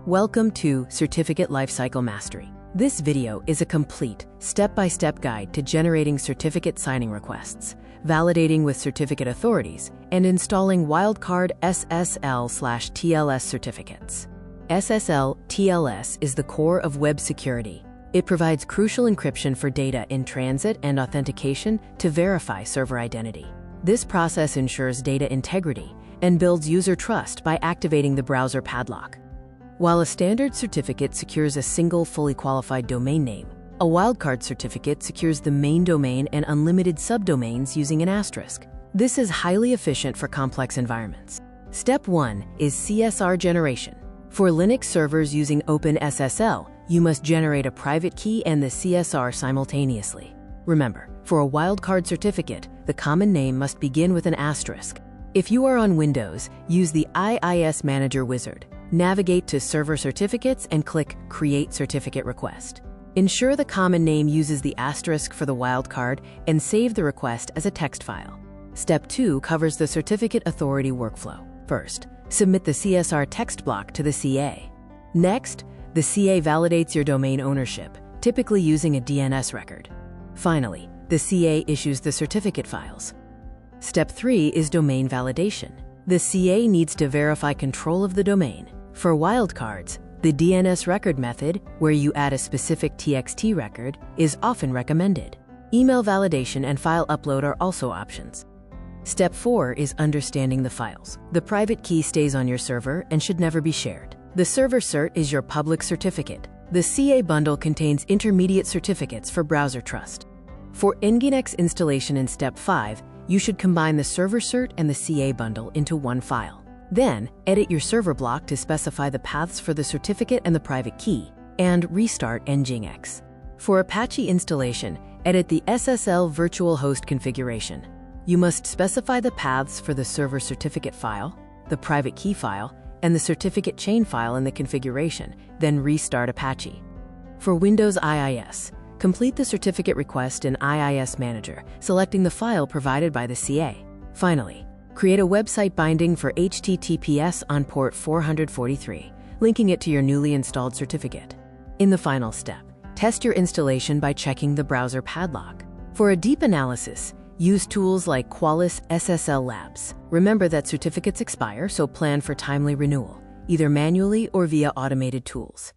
Welcome to Certificate Lifecycle Mastery. This video is a complete, step-by-step guide to generating certificate signing requests, validating with certificate authorities, and installing Wildcard SSL/TLS certificates. SSL/TLS is the core of web security. It provides crucial encryption for data in transit and authentication to verify server identity. This process ensures data integrity and builds user trust by activating the browser padlock. While a standard certificate secures a single fully qualified domain name, a wildcard certificate secures the main domain and unlimited subdomains using an asterisk. This is highly efficient for complex environments. Step 1 is CSR generation. For Linux servers using OpenSSL, you must generate a private key and the CSR simultaneously. Remember, for a wildcard certificate, the common name must begin with an asterisk. If you are on Windows, use the IIS Manager wizard. Navigate to Server Certificates and click Create Certificate Request. Ensure the common name uses the asterisk for the wildcard and save the request as a text file. Step 2 covers the certificate authority workflow. First, submit the CSR text block to the CA. Next, the CA validates your domain ownership, typically using a DNS record. Finally, the CA issues the certificate files. Step 3 is domain validation. The CA needs to verify control of the domain. For wildcards, the DNS record method, where you add a specific TXT record, is often recommended. Email validation and file upload are also options. Step 4 is understanding the files. The private key stays on your server and should never be shared. The server cert is your public certificate. The CA bundle contains intermediate certificates for browser trust. For Nginx installation in Step 5, you should combine the server cert and the CA bundle into one file. Then, edit your server block to specify the paths for the certificate and the private key, and restart Nginx. For Apache installation, edit the SSL virtual host configuration. You must specify the paths for the server certificate file, the private key file, and the certificate chain file in the configuration, then restart Apache. For Windows IIS, complete the certificate request in IIS Manager, selecting the file provided by the CA. Finally, create a website binding for HTTPS on port 443, linking it to your newly installed certificate. In the final step, test your installation by checking the browser padlock. For a deep analysis, use tools like Qualys SSL Labs. Remember that certificates expire, so plan for timely renewal, either manually or via automated tools.